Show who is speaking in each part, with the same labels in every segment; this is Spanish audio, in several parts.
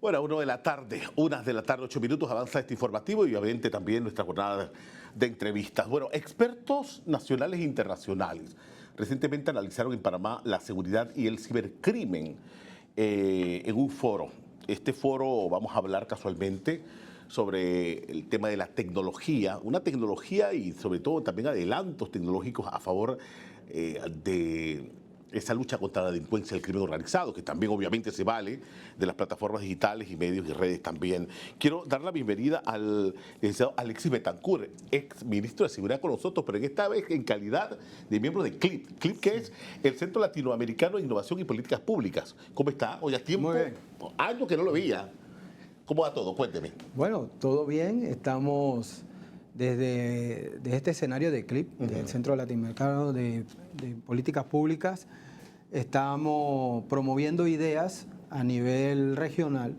Speaker 1: Bueno, 1 de la tarde, 1 de la tarde, 8 minutos, avanza este informativo y obviamente también nuestra jornada de entrevistas. Bueno, expertos nacionales e internacionales recientemente analizaron en Panamá la seguridad y el cibercrimen en un foro. Este foro vamos a hablar casualmente sobre el tema de la tecnología, una tecnología y sobre todo también adelantos tecnológicos a favor de esa lucha contra la delincuencia y el crimen organizado, que también obviamente se vale de las plataformas digitales y medios y redes también. Quiero dar la bienvenida al licenciado Alexis Betancourt, ex ministro de Seguridad con nosotros, pero en esta vez en calidad de miembro de CLIP. CLIP, que es el Centro Latinoamericano de Innovación y Políticas Públicas. ¿Cómo está? Hoy a tiempo, años que no lo veía. ¿Cómo va todo? Cuénteme.
Speaker 2: Bueno, todo bien. Estamos desde este escenario de CLIP, del Centro Latinoamericano de Políticas Públicas. Estamos promoviendo ideas a nivel regional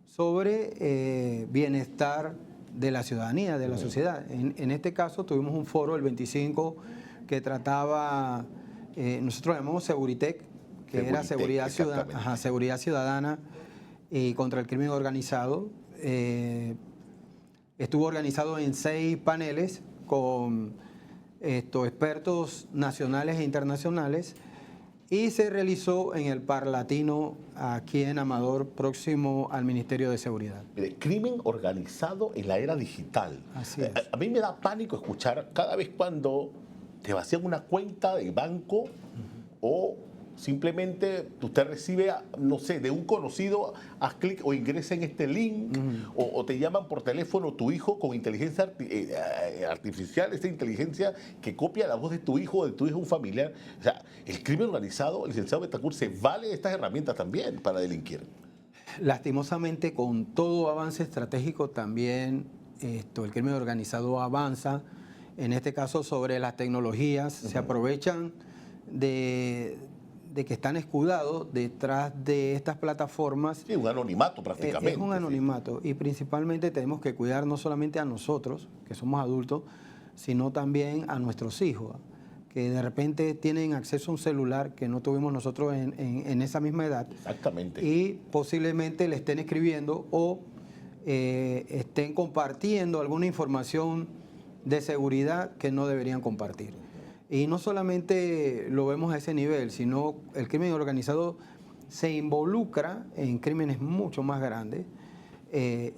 Speaker 2: sobre bienestar de la ciudadanía, de la sociedad. En este caso tuvimos un foro el 25 que trataba, nosotros llamamos Seguritec, que era seguridad ciudadana y contra el crimen organizado. Estuvo organizado en 6 paneles con expertos nacionales e internacionales y se realizó en el Parlatino aquí en Amador, próximo al Ministerio de Seguridad.
Speaker 1: Mire, crimen organizado en la era digital.
Speaker 2: Así es.
Speaker 1: A mí me da pánico escuchar cada vez cuando te vacían una cuenta de banco o simplemente usted recibe, no sé, de un conocido, haz clic o ingresa en este link, o te llaman por teléfono tu hijo con inteligencia artificial, esta inteligencia que copia la voz de tu hijo o de tu hijo un familiar. O sea, el crimen organizado, el licenciado Betancourt, se vale de estas herramientas también para delinquir.
Speaker 2: Lastimosamente, con todo avance estratégico también el crimen organizado avanza, en este caso sobre las tecnologías, se aprovechan de que están escudados detrás de estas plataformas.
Speaker 1: Sí, un anonimato prácticamente.
Speaker 2: Es un anonimato, sí. Y principalmente tenemos que cuidar no solamente a nosotros, que somos adultos, sino también a nuestros hijos, que de repente tienen acceso a un celular que no tuvimos nosotros en esa misma edad.
Speaker 1: Exactamente.
Speaker 2: Y posiblemente le estén escribiendo o estén compartiendo alguna información de seguridad que no deberían compartir. Y no solamente lo vemos a ese nivel, sino el crimen organizado se involucra en crímenes mucho más grandes. E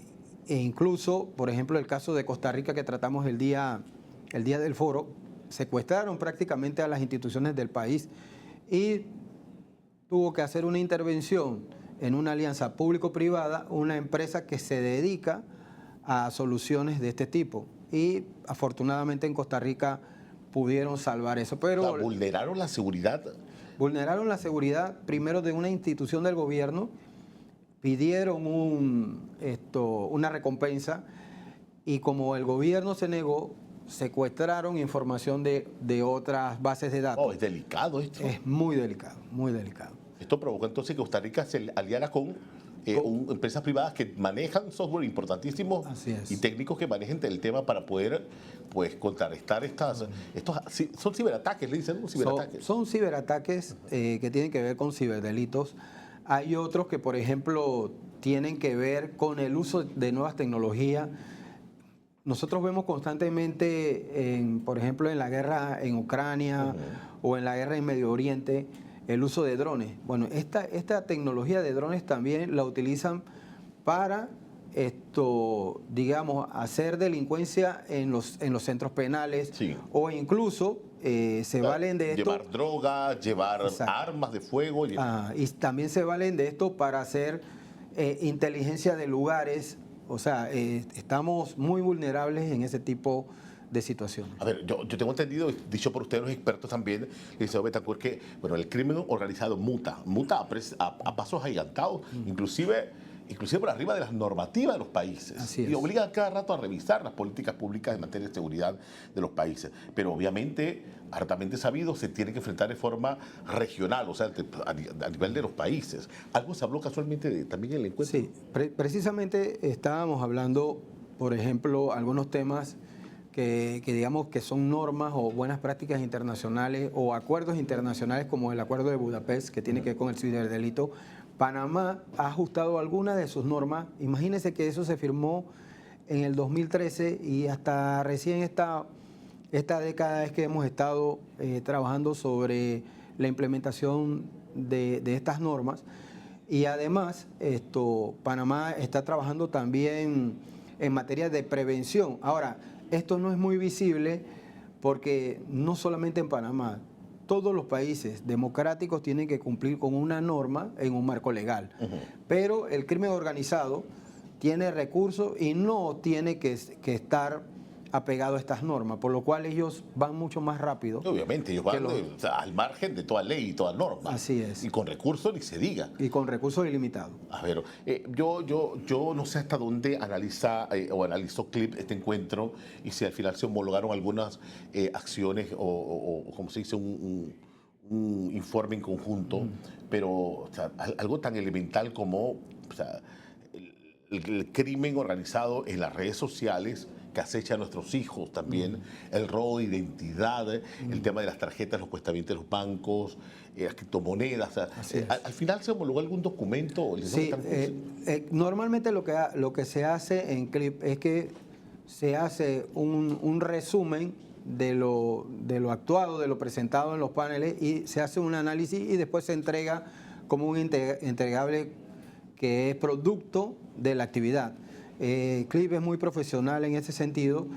Speaker 2: incluso, por ejemplo, el caso de Costa Rica que tratamos el día del foro, secuestraron prácticamente a las instituciones del país y tuvo que hacer una intervención en una alianza público-privada, una empresa que se dedica a soluciones de este tipo. Y afortunadamente en Costa Rica pudieron salvar eso, pero...
Speaker 1: O sea, vulneraron la seguridad.
Speaker 2: Vulneraron la seguridad primero de una institución del gobierno, pidieron una recompensa y como el gobierno se negó, secuestraron información de otras bases de datos.
Speaker 1: Oh, es delicado esto.
Speaker 2: Es muy delicado, muy delicado.
Speaker 1: Esto provocó entonces que Costa Rica se aliara con empresas privadas que manejan software importantísimos y técnicos que manejen el tema para poder contrarrestar estos son ciberataques, le dicen ciberataques.
Speaker 2: Son ciberataques que tienen que ver con ciberdelitos. Hay otros que, por ejemplo, tienen que ver con el uso de nuevas tecnologías. Nosotros vemos constantemente, por ejemplo, en la guerra en Ucrania o en la guerra en Medio Oriente, el uso de drones. Bueno, esta tecnología de drones también la utilizan para digamos, hacer delincuencia en los centros penales, sí. O incluso se valen de esto.
Speaker 1: Llevar droga, llevar armas de fuego.
Speaker 2: Y también se valen de esto para hacer inteligencia de lugares. O sea, estamos muy vulnerables en ese tipo de situaciones.
Speaker 1: A ver, yo tengo entendido, dicho por ustedes los expertos también, licenciado Betancourt, que bueno, el crimen organizado muta a pasos agigantados, inclusive por arriba de las normativas de los países.
Speaker 2: Así es.
Speaker 1: Y obliga cada rato a revisar las políticas públicas en materia de seguridad de los países. Pero obviamente, hartamente sabido, se tiene que enfrentar de forma regional, o sea, a nivel de los países. Algo se habló casualmente también en el encuentro.
Speaker 2: Sí, precisamente estábamos hablando, por ejemplo, algunos temas que digamos que son normas o buenas prácticas internacionales o acuerdos internacionales como el Acuerdo de Budapest, que tiene que ver con el ciberdelito, Panamá ha ajustado algunas de sus normas. Imagínense que eso se firmó en el 2013 y hasta recién esta década es que hemos estado trabajando sobre la implementación de estas normas. Y además, Panamá está trabajando también en materia de prevención. Ahora, esto no es muy visible porque no solamente en Panamá, todos los países democráticos tienen que cumplir con una norma en un marco legal. Pero el crimen organizado tiene recursos y no tiene que estar apegado a estas normas, por lo cual ellos van mucho más rápido.
Speaker 1: Obviamente, ellos van al margen de toda ley y toda norma.
Speaker 2: Así es.
Speaker 1: Y con recursos ni se diga.
Speaker 2: Y con recursos ilimitados.
Speaker 1: A ver, yo no sé hasta dónde analizó CLIP este encuentro y si al final se homologaron algunas acciones o como se dice, un informe en conjunto, pero o sea, algo tan elemental como o sea, el crimen organizado en las redes sociales que acecha a nuestros hijos también, el robo de identidad, el tema de las tarjetas, los cuestamientos de los bancos, las criptomonedas. O sea, al final se homologó algún documento.
Speaker 2: Sí, normalmente lo que se hace en CLIP es que se hace un resumen de lo actuado, de lo presentado en los paneles y se hace un análisis y después se entrega como un entregable que es producto de la actividad. CLIP es muy profesional en ese sentido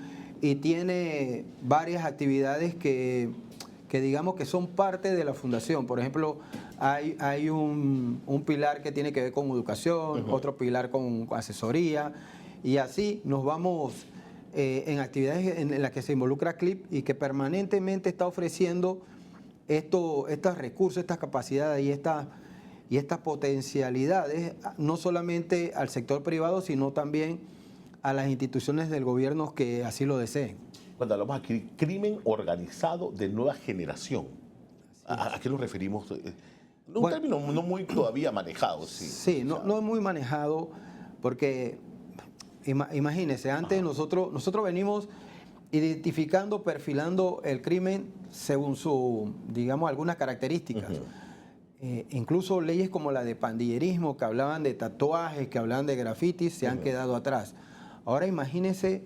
Speaker 2: y tiene varias actividades que digamos que son parte de la fundación. Por ejemplo, hay un pilar que tiene que ver con educación, otro pilar con asesoría y así nos vamos en actividades en las que se involucra CLIP y que permanentemente está ofreciendo estos recursos, estas capacidades y estas potencialidades, no solamente al sector privado, sino también a las instituciones del gobierno que así lo deseen.
Speaker 1: Cuando hablamos aquí, crimen organizado de nueva generación, ¿a qué nos referimos? Un término no muy todavía manejado.
Speaker 2: Sí, no es muy manejado porque, imagínense, antes nosotros venimos identificando, perfilando el crimen según digamos, algunas características. Incluso leyes como la de pandillerismo, que hablaban de tatuajes, que hablaban de grafitis, se han quedado atrás. Ahora imagínense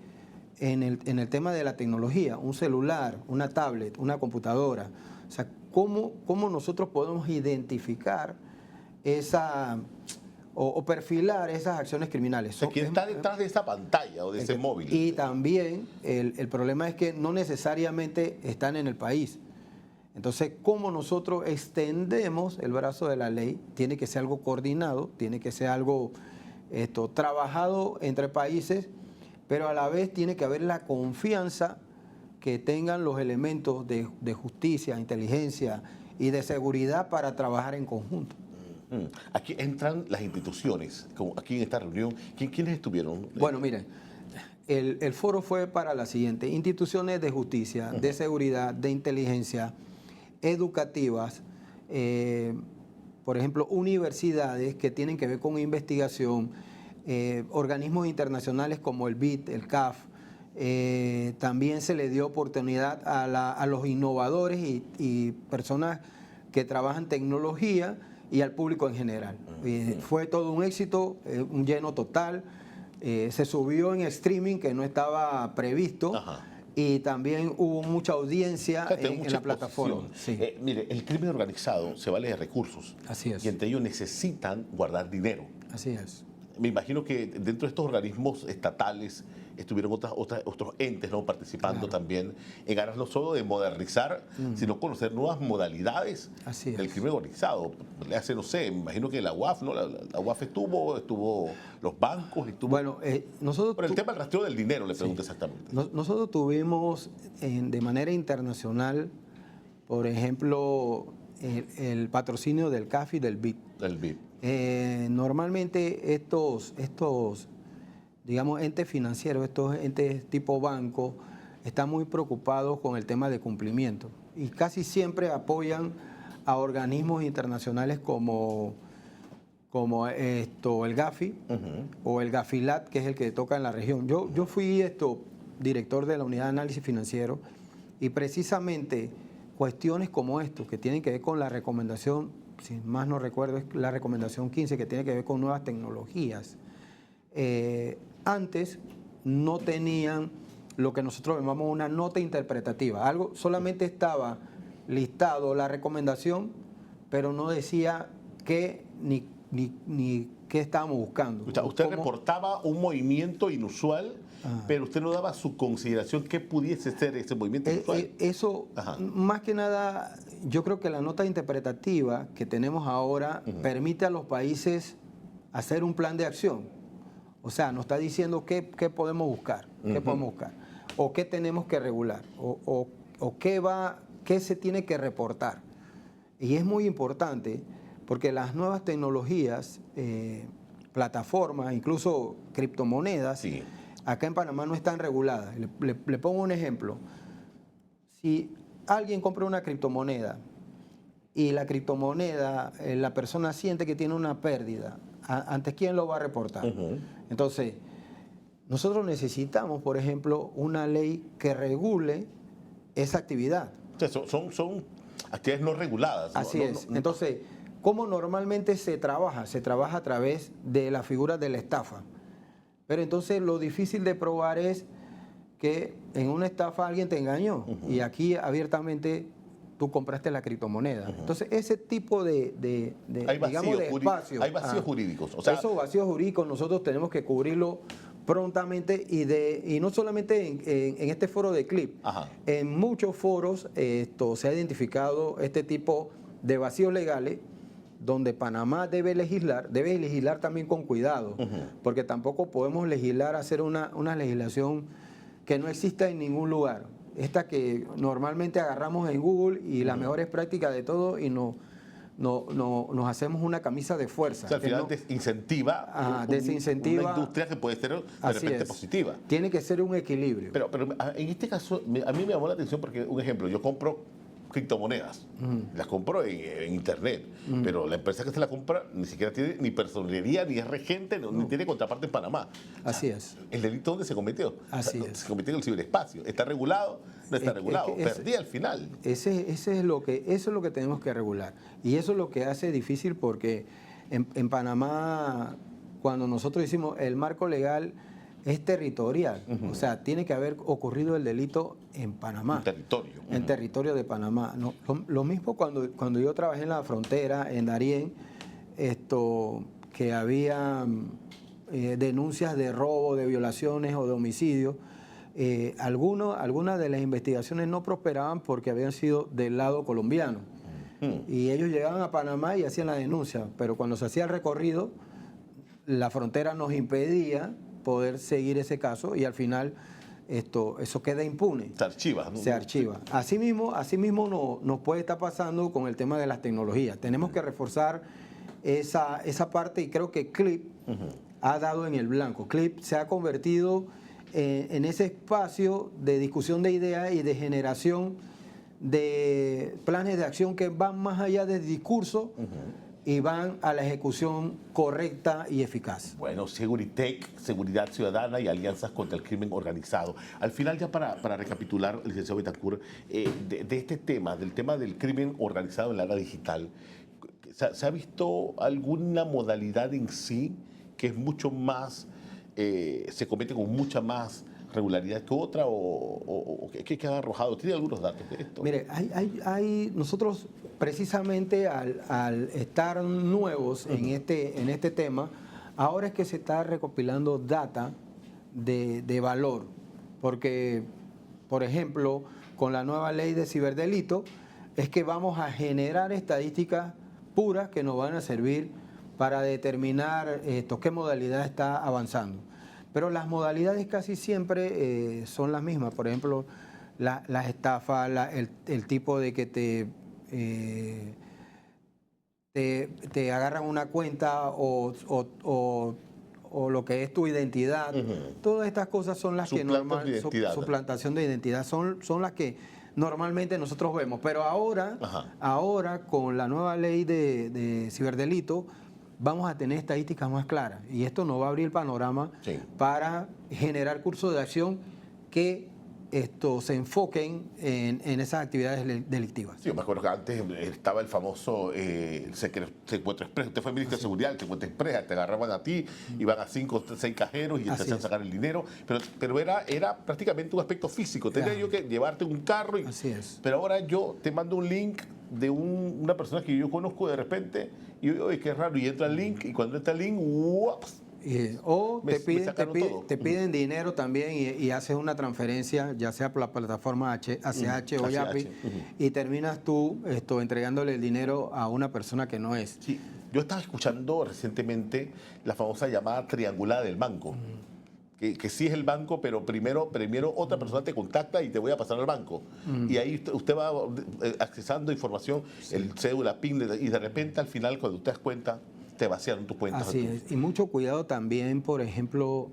Speaker 2: en el tema de la tecnología, un celular, una tablet, una computadora. O sea, ¿cómo nosotros podemos identificar o perfilar esas acciones criminales?
Speaker 1: O sea, ¿quién está detrás de esa pantalla o de ese móvil?
Speaker 2: Y también el problema es que no necesariamente están en el país. Entonces, ¿cómo nosotros extendemos el brazo de la ley? Tiene que ser algo coordinado, tiene que ser algo trabajado entre países, pero a la vez tiene que haber la confianza que tengan los elementos de justicia, inteligencia y de seguridad para trabajar en conjunto.
Speaker 1: Aquí entran las instituciones, como aquí en esta reunión. ¿Quiénes estuvieron?
Speaker 2: Bueno, miren, el foro fue para la siguiente: instituciones de justicia, de seguridad, de inteligencia, educativas, por ejemplo, universidades que tienen que ver con investigación, organismos internacionales como el BID, el CAF. También se le dio oportunidad a los innovadores y personas que trabajan tecnología y al público en general. Fue todo un éxito, un lleno total. Se subió en streaming que no estaba previsto. Y también hubo mucha audiencia en la plataforma. Sí.
Speaker 1: Mire, el crimen organizado se vale de recursos.
Speaker 2: Así es.
Speaker 1: Y entre ellos necesitan guardar dinero.
Speaker 2: Así es.
Speaker 1: Me imagino que dentro de estos organismos estatales estuvieron otros entes, ¿no?, participando también en aras no solo de modernizar, sino conocer nuevas modalidades del crimen organizado. No sé, me imagino que la UAF, ¿no? La UAF estuvo los bancos, estuvo...
Speaker 2: Bueno, nosotros...
Speaker 1: Por el tema del rastreo del dinero, le pregunto exactamente.
Speaker 2: Nosotros tuvimos de manera internacional, por ejemplo, el patrocinio del CAF y del BID.
Speaker 1: Del BID.
Speaker 2: Normalmente estos digamos, entes financieros, estos entes tipo banco, están muy preocupados con el tema de cumplimiento y casi siempre apoyan a organismos internacionales como el GAFI o el GAFILAT, que es el que toca en la región. Yo fui director de la Unidad de Análisis Financiero y precisamente cuestiones como esto, que tienen que ver con la recomendación si más no recuerdo, es la recomendación 15 que tiene que ver con nuevas tecnologías. Antes no tenían lo que nosotros llamamos una nota interpretativa. Algo solamente estaba listado la recomendación, pero no decía qué ni qué estábamos buscando.
Speaker 1: O sea, usted reportaba un movimiento inusual, pero usted no daba su consideración qué pudiese ser ese movimiento inusual.
Speaker 2: Eso, más que nada, yo creo que la nota interpretativa que tenemos ahora permite a los países hacer un plan de acción. O sea, nos está diciendo qué podemos buscar, qué podemos buscar, o qué tenemos que regular, o qué se tiene que reportar. Y es muy importante porque las nuevas tecnologías, plataformas, incluso criptomonedas, sí, acá en Panamá no están reguladas. Le pongo un ejemplo. Si alguien compra una criptomoneda y la criptomoneda, la persona siente que tiene una pérdida, ¿ante quién lo va a reportar? Entonces, nosotros necesitamos, por ejemplo, una ley que regule esa actividad.
Speaker 1: O sea, son actividades no reguladas.
Speaker 2: Así es. Entonces, ¿cómo normalmente se trabaja? Se trabaja a través de la figura de la estafa. Pero entonces lo difícil de probar es que en una estafa alguien te engañó y aquí abiertamente tú compraste la criptomoneda. Entonces ese tipo de espacios.
Speaker 1: Hay vacíos jurídicos.
Speaker 2: O sea, esos vacíos jurídicos nosotros tenemos que cubrirlo prontamente y no solamente en este foro de CLIP. En muchos foros se ha identificado este tipo de vacíos legales donde Panamá debe legislar también con cuidado, porque tampoco podemos legislar, hacer una legislación que no exista en ningún lugar. Esta que normalmente agarramos en Google y las mejores prácticas de todo y nos hacemos una camisa de fuerza.
Speaker 1: O sea, al final desincentiva una industria que puede ser de repente positiva.
Speaker 2: Tiene que ser un equilibrio.
Speaker 1: Pero en este caso, a mí me llamó la atención porque, un ejemplo, yo compro criptomonedas, las compro en internet, pero la empresa que se la compra ni siquiera tiene ni personería, ni es regente, ni tiene contraparte en Panamá.
Speaker 2: Así es.
Speaker 1: ¿El delito dónde se cometió?
Speaker 2: Así es.
Speaker 1: Se cometió en el ciberespacio. ¿Está regulado? No está regulado. Perdí al final.
Speaker 2: Eso es lo que tenemos que regular. Y eso es lo que hace difícil porque en Panamá, cuando nosotros hicimos el marco legal, es territorial. O sea, tiene que haber ocurrido el delito en Panamá.
Speaker 1: En territorio.
Speaker 2: En territorio de Panamá. No, lo mismo cuando yo trabajé en la frontera, en Darién, que había denuncias de robo, de violaciones o de homicidios. Algunas de las investigaciones no prosperaban porque habían sido del lado colombiano. Y ellos llegaban a Panamá y hacían la denuncia. Pero cuando se hacía el recorrido, la frontera nos impedía poder seguir ese caso y al final eso queda impune.
Speaker 1: Se archiva, ¿no?
Speaker 2: Se archiva. Asimismo nos puede estar pasando con el tema de las tecnologías. Tenemos que reforzar esa parte y creo que CLIP ha dado en el blanco. CLIP se ha convertido en ese espacio de discusión de ideas y de generación de planes de acción que van más allá del discurso y van a la ejecución correcta y eficaz.
Speaker 1: Bueno, Seguritech, Seguridad Ciudadana y Alianzas contra el Crimen Organizado. Al final, ya para recapitular, licenciado Betancourt, de este tema, del tema del crimen organizado en la era digital, ¿se ha visto alguna modalidad en sí que es mucho más, se comete con mucha más regularidad que otra o qué ha arrojado? ¿Tiene algunos datos de esto?
Speaker 2: Mire, nosotros precisamente al estar nuevos en este tema, ahora es que se está recopilando data de valor, porque, por ejemplo, con la nueva ley de ciberdelito, es que vamos a generar estadísticas puras que nos van a servir para determinar qué modalidad está avanzando. Pero las modalidades casi siempre son las mismas. Por ejemplo, las estafas, el tipo de que te agarran una cuenta o lo que es tu identidad. Todas estas cosas son las que normalmente... Suplantación de identidad. Son las que normalmente nosotros vemos. Pero ahora con la nueva ley de ciberdelito, vamos a tener estadísticas más claras y esto nos va a abrir el panorama para generar cursos de acción que se enfoquen en esas actividades delictivas.
Speaker 1: Sí, yo me acuerdo que antes estaba el famoso secuestro expreso. Usted fue ministro de Seguridad, el secuestro expreso, te agarraban a ti, iban a 5 o 6 cajeros y te hacían sacar el dinero. Pero era prácticamente un aspecto físico. Tenía yo que llevarte un carro.
Speaker 2: Así es.
Speaker 1: Pero ahora yo te mando un link de una persona que yo conozco de repente y yo, oye, qué raro, y entra el link, y cuando entra el link, ¡ups!
Speaker 2: O
Speaker 1: Me
Speaker 2: te piden dinero también y haces una transferencia, ya sea por la plataforma ACH o Yapi, y terminas tú entregándole el dinero a una persona que no es.
Speaker 1: Sí, yo estaba escuchando recientemente la famosa llamada triangulada del banco. Que sí es el banco, pero primero otra persona te contacta y te voy a pasar al banco. Y ahí usted va accesando información, el cédula, PIN, y de repente al final, cuando usted das cuenta, te vaciaron tus cuentas.
Speaker 2: Así es. Y mucho cuidado también, por ejemplo,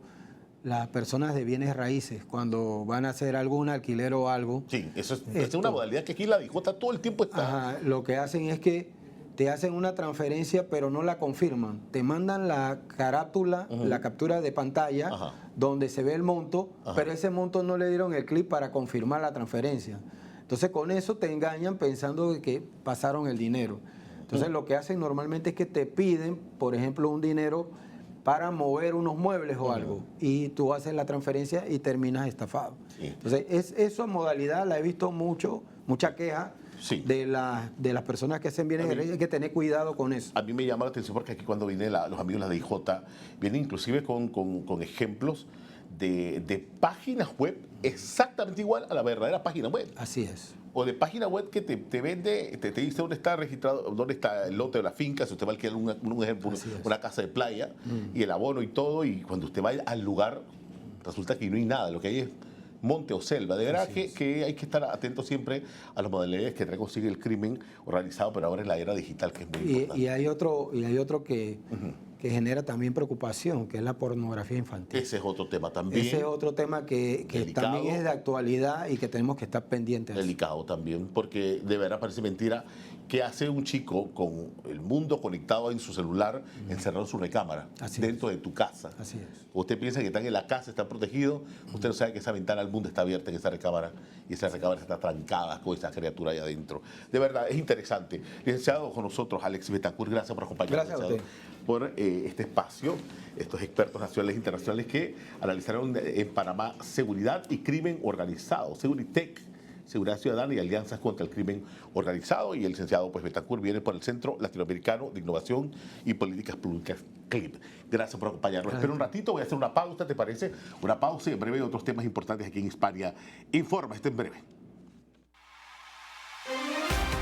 Speaker 2: las personas de bienes raíces, cuando van a hacer algún alquiler o algo.
Speaker 1: Sí, esa es una modalidad que aquí la DIJOTA todo el tiempo está.
Speaker 2: Ajá, lo que hacen es que te hacen una transferencia, pero no la confirman. Te mandan la carátula, la captura de pantalla, donde se ve el monto, pero ese monto no le dieron el clic para confirmar la transferencia. Entonces, con eso te engañan pensando que pasaron el dinero. Entonces, lo que hacen normalmente es que te piden, por ejemplo, un dinero para mover unos muebles o algo, y tú haces la transferencia y terminas estafado. Sí. Entonces, esa modalidad la he visto mucha queja. Sí. de las personas que hacen bienes raíces. Hay que tener cuidado con eso.
Speaker 1: A mí me llama la atención porque aquí cuando vienen los amigos de la DIJ, vienen inclusive con ejemplos de páginas web exactamente igual a la verdadera página web.
Speaker 2: Así es.
Speaker 1: O de página web que te vende, te dice dónde está registrado, dónde está el lote de la finca, si usted va a alquilar un ejemplo, una casa de playa, y el abono y todo, y cuando usted vaya al lugar, resulta que no hay nada, lo que hay es monte o selva. De verdad que hay que estar atentos siempre a las modalidades que consigue el crimen organizado, pero ahora en la era digital, que es muy importante.
Speaker 2: Y hay otro que genera también preocupación, que es la pornografía infantil.
Speaker 1: Ese es otro tema también.
Speaker 2: Ese es otro tema que también es de actualidad y que tenemos que estar pendientes.
Speaker 1: Delicado también, porque de verdad parece mentira que hace un chico con el mundo conectado en su celular, encerrado en su recámara, dentro de tu casa.
Speaker 2: Así es.
Speaker 1: Usted piensa que están en la casa, están protegidos, usted no sabe que esa ventana al mundo está abierta en esa recámara y esa recámara está trancada con esa criatura ahí adentro. De verdad, es interesante. Licenciado, con nosotros, Alexis Betancourt, gracias por acompañarnos.
Speaker 2: Gracias a usted.
Speaker 1: Por este espacio, estos expertos nacionales e internacionales que analizaron en Panamá seguridad y crimen organizado, Seguritech, Seguridad Ciudadana y Alianzas contra el Crimen Organizado. Y el licenciado Betancourt viene por el Centro Latinoamericano de Innovación y Políticas Públicas, CLIP. Gracias por acompañarnos. Espera un ratito, voy a hacer una pausa, ¿te parece? Una pausa y en breve otros temas importantes aquí en Hispania Informa. En breve.